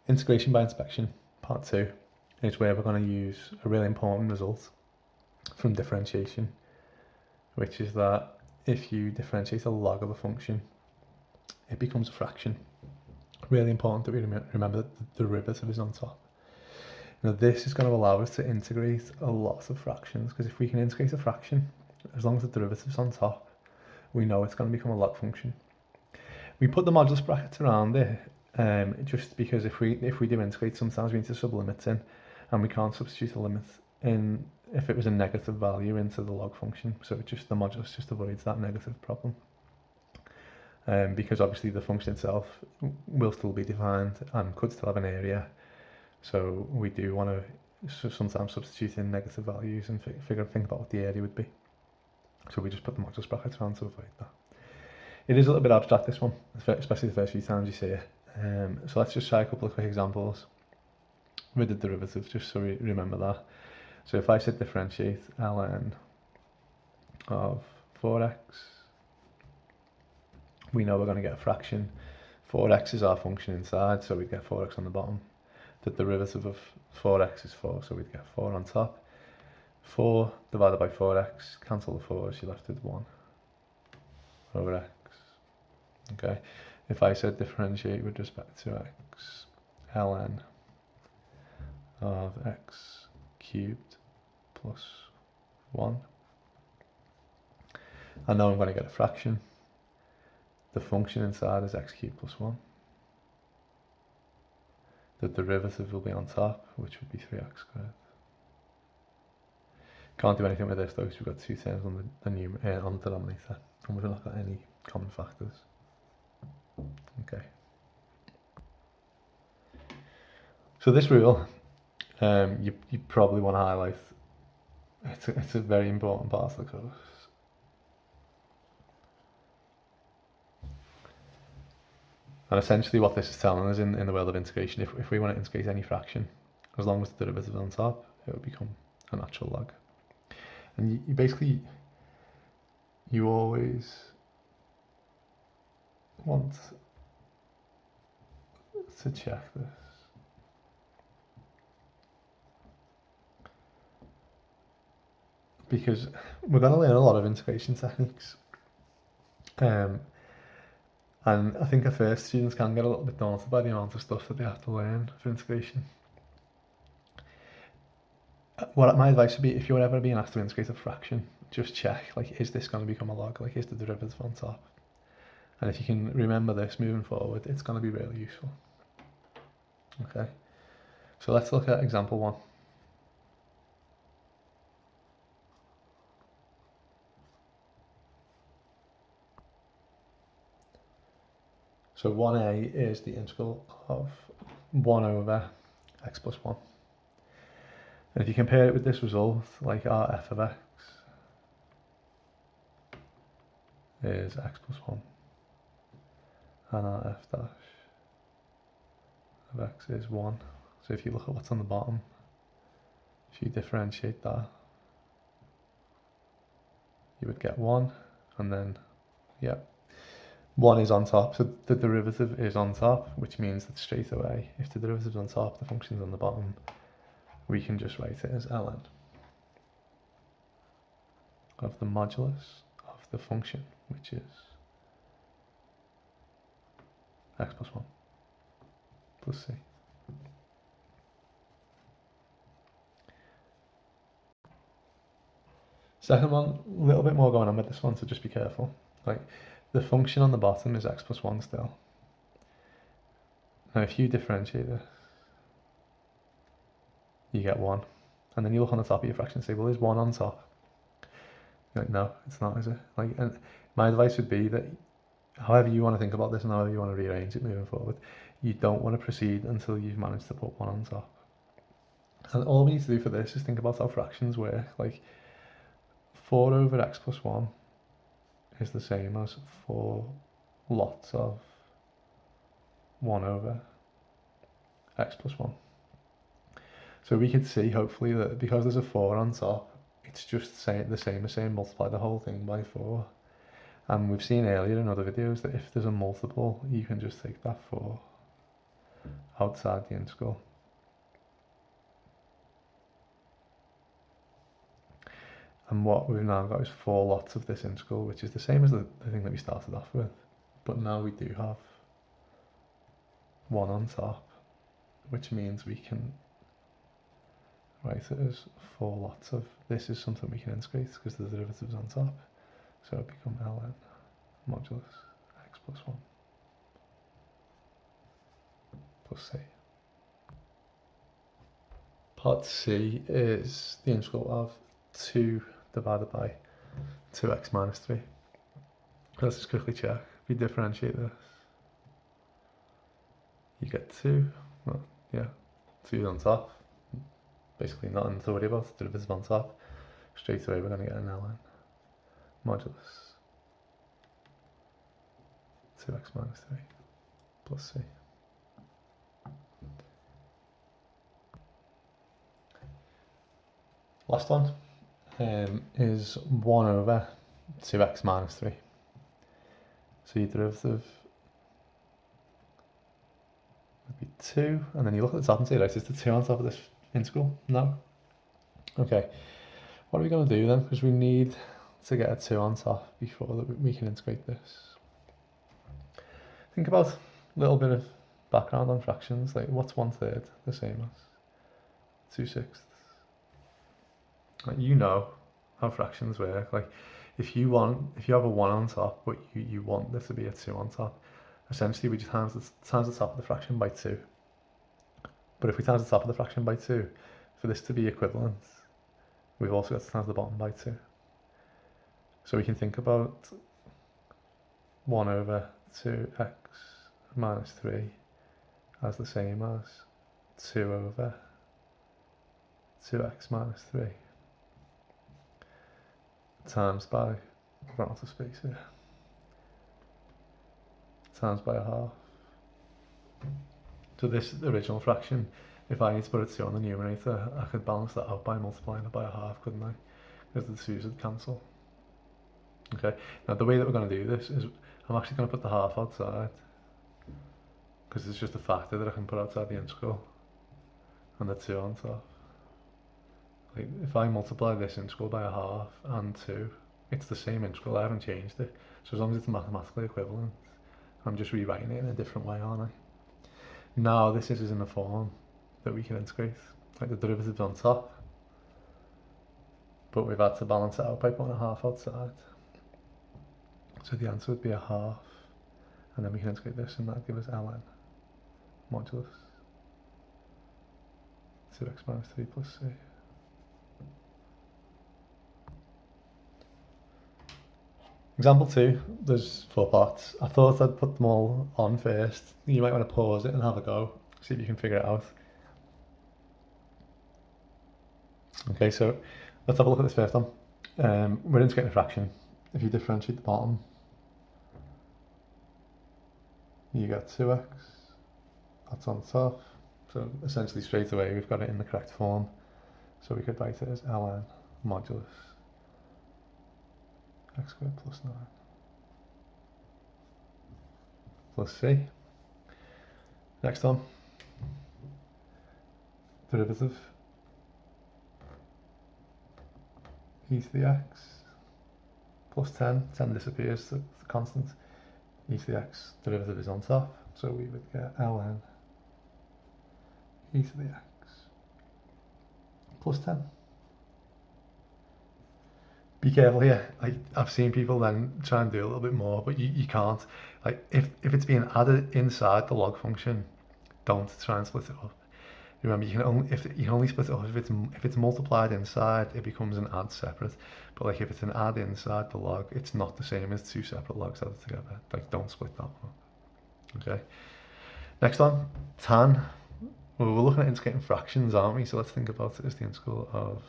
Integration by inspection, part 2, is where we're going to use a really important result from differentiation, which is that if you differentiate a log of a function, it becomes a fraction. Really important that we remember that the derivative is on top. Now this is going to allow us to integrate a lot of fractions, because if we can integrate a fraction, as long as the derivative's on top, we know it's going to become a log function. We put the modulus brackets around it just because if we do integrate, sometimes we need to sublimit in, and we can't substitute a limit in if it was a negative value into the log function. So the modulus just avoids that negative problem. Because obviously the function itself will still be defined and could still have an area. So we do want to sometimes substitute in negative values and think about what the area would be. So we just put the modulus brackets around to avoid that. It is a little bit abstract, this one, especially the first few times you see it. So let's just try a couple of quick examples with the derivative, just so we remember that. So if I said differentiate ln of 4x, we know we're going to get a fraction. 4x is our function inside, so we'd get 4x on the bottom. The derivative of 4x is 4, so we'd get 4 on top. 4 divided by 4x, cancel the 4s, you're left with 1 over x. Okay, if I said differentiate with respect to x, ln of x cubed plus 1, I know I'm going to get a fraction. The function inside is x cubed plus 1. The derivative will be on top, which would be 3x squared. Can't do anything with this though, because we've got two terms on the denominator, and we've not got any common factors. Okay. So this rule, you probably want to highlight. It's a very important part of the course. And essentially what this is telling us in the world of integration, if we want to integrate any fraction, as long as the derivative is on top, it would become a natural log. And you basically, you always want to check this. Because we're going to learn a lot of integration techniques. And I think at first students can get a little bit daunted by the amount of stuff that they have to learn for integration. What my advice would be, if you're ever being asked to integrate a fraction, just check, like, is this going to become a log? Like, is the derivative on top? And if you can remember this moving forward, it's going to be really useful. Okay, so let's look at example 1. So 1a is the integral of 1 over x plus 1. And if you compare it with this result, like our f of x is x plus 1, and our f dash of x is 1. So if you look at what's on the bottom, if you differentiate that, you would get 1, and then, yeah, 1 is on top, so the derivative is on top, which means that straight away, if the derivative is on top, the function is on the bottom, we can just write it as ln of the modulus of the function, which is x plus 1 plus c. Second one, a little bit more going on with this one, so just be careful. Like, the function on the bottom is x plus 1 still. Now if you differentiate this, you get 1. And then you look on the top of your fraction and say, well, is 1 on top? You're like, no, it's not, is it? Like, and my advice would be that however you want to think about this and however you want to rearrange it moving forward, you don't want to proceed until you've managed to put 1 on top. And all we need to do for this is think about how fractions work. Like, 4 over x plus 1 is the same as 4 lots of 1 over x plus 1. So we could see, hopefully, that because there's a 4 on top, it's just the same as saying multiply the whole thing by 4. And we've seen earlier in other videos that if there's a multiple, you can just take that 4 outside the integral. And what we've now got is 4 lots of this integral, which is the same as the thing that we started off with. But now we do have 1 on top, which means we can write it as 4 lots of, this is something we can integrate because the derivative's on top. So it becomes ln modulus x plus 1 plus c. Part C is the integral of 2 divided by 2x minus 3. Let's just quickly check. If you differentiate this, you get 2, well, yeah, 2 on top. Basically nothing to worry about, the derivative on top. Straight away we're going to get an ln modulus 2x minus 3 plus c. Last one is 1 over 2x minus 3. So your derivative would be 2, and then you look at the top and say, right, is the 2 on top of this integral? No. Okay, what are we going to do then? Because we need to get a 2 on top before that we can integrate this. Think about a little bit of background on fractions, like what's 1/3 the same as 2/6? Like, you know how fractions work. Like if you have a 1 on top, but you want there to be a 2 on top, essentially we just times the top of the fraction by 2. But if we times the top of the fraction by 2, for this to be equivalent, we've also got to times the bottom by 2. So we can think about 1 over 2x minus 3 as the same as 2 over 2x minus 3 times by, I've run out of space here, times by a half. So this original fraction, if I need to put a 2 on the numerator, I could balance that out by multiplying it by a half, couldn't I? Because the 2's would cancel. Okay, now the way that we're going to do this is I'm actually going to put the half outside, because it's just a factor that I can put outside the integral, and the 2 on top. Like if I multiply this integral by a half and 2, it's the same integral, I haven't changed it. So as long as it's mathematically equivalent, I'm just rewriting it in a different way, aren't I? Now this is in a form that we can integrate. Like the derivative's on top, but we've had to balance it out by putting a half outside. So the answer would be a half, and then we can integrate this, and that'll give us ln modulus 2x minus 3 plus c. Example 2, there's 4 parts. I thought I'd put them all on first. You might want to pause it and have a go, see if you can figure it out. Okay, so let's have a look at this first one. We're integrating a fraction. If you differentiate the bottom, you get 2x, that's on top. So essentially straight away we've got it in the correct form. So we could write it as ln modulus x squared plus 9 plus c. Next one, derivative e to the x plus 10 disappears, so it's a constant. E to the x derivative is on top, so we would get ln e to the x plus 10. Be careful here, like I've seen people then try and do a little bit more, but you can't. Like if it's being added inside the log function, don't try and split it up. Remember, you can only split it up if it's multiplied inside, it becomes an add separate. But like if it's an add inside the log, it's not the same as 2 separate logs added together. Like don't split that one up. Okay. Next one, tan. Well, we're looking at integrating fractions, aren't we? So let's think about it as the integral of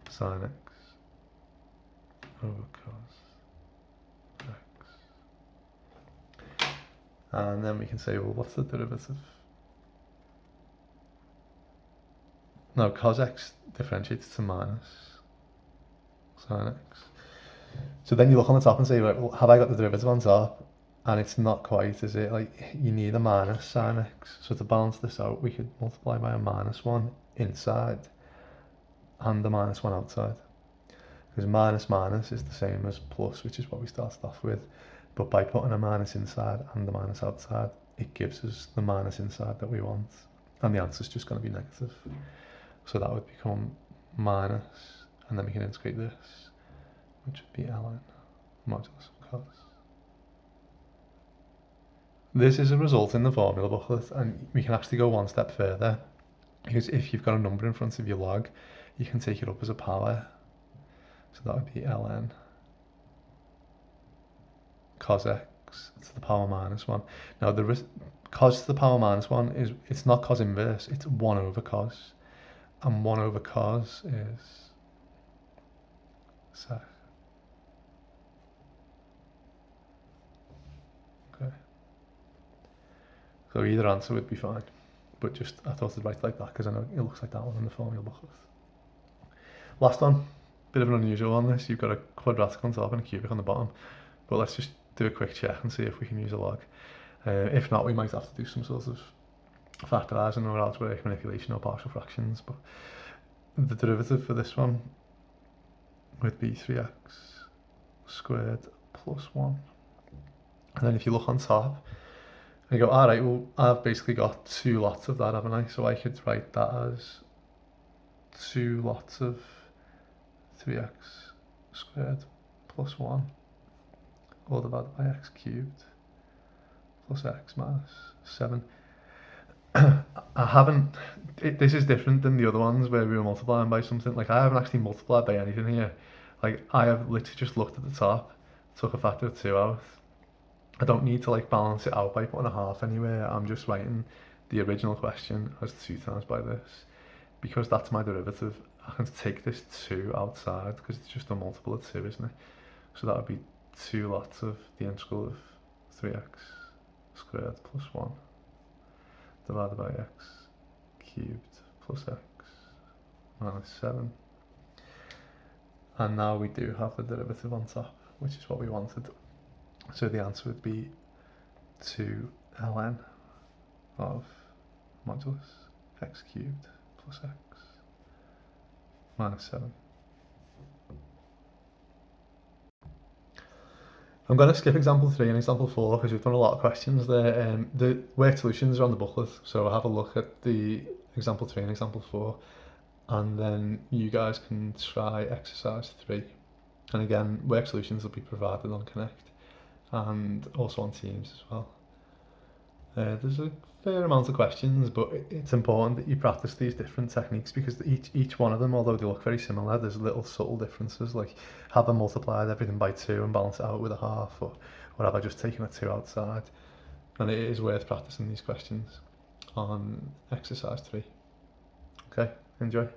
sine x over cos x. And then we can say, well, what's the derivative? No, cos x differentiates to minus sine x. So then you look on the top and say, right, well, have I got the derivative on top? And it's not quite, is it? Like, you need a minus sine x. So to balance this out, we could multiply by a minus 1 inside and a minus 1 outside. Because minus minus is the same as plus, which is what we started off with. But by putting a minus inside and a minus outside, it gives us the minus inside that we want. And the answer is just going to be negative. So that would become minus, and then we can integrate this, which would be ln modulus of cos. This is a result in the formula booklet, and we can actually go one step further, because if you've got a number in front of your log, you can take it up as a power. So that would be ln cos x to the power minus 1. Now the cos to the power minus 1 it's not cos inverse, it's 1 over cos. And 1 over cos is sec. Okay. So either answer would be fine. But just, I thought I'd write like that because I know it looks like that one in the formula booklet. Last one, bit of an unusual one this. You've got a quadratic on top and a cubic on the bottom. But let's just do a quick check and see if we can use a log. If not, we might have to do some sort of factorising or algebraic manipulation or partial fractions. But the derivative for this one would be 3x squared plus 1. And then if you look on top, and you go, all right, well, I've basically got 2 lots of that, haven't I? So I could write that as 2 lots of 3x squared plus 1, all divided by x cubed plus x minus 7. I haven't, this is different than the other ones where we were multiplying by something. Like, I haven't actually multiplied by anything here. Like, I have literally just looked at the top, took a factor of 2 out. I don't need to like balance it out by putting a half anywhere. I'm just writing the original question as 2 times by this. Because that's my derivative, I can take this 2 outside because it's just a multiple of 2, isn't it? So that would be 2 lots of the integral of 3x squared plus 1 divided by x cubed plus x minus 7. And now we do have the derivative on top, which is what we wanted. So the answer would be 2 ln of modulus x cubed plus x minus 7. I'm going to skip example 3 and example 4 because we've done a lot of questions there. The worked solutions are on the booklet, so I'll have a look at the example 3 and example 4, and then you guys can try exercise 3. And again, worked solutions will be provided on Connect and also on Teams as well. There's a fair amount of questions, but it's important that you practice these different techniques because each one of them, although they look very similar, there's little subtle differences, like have I multiplied everything by 2 and balance it out with a half, or have I just taken a 2 outside? And it is worth practicing these questions on exercise 3. Okay, enjoy.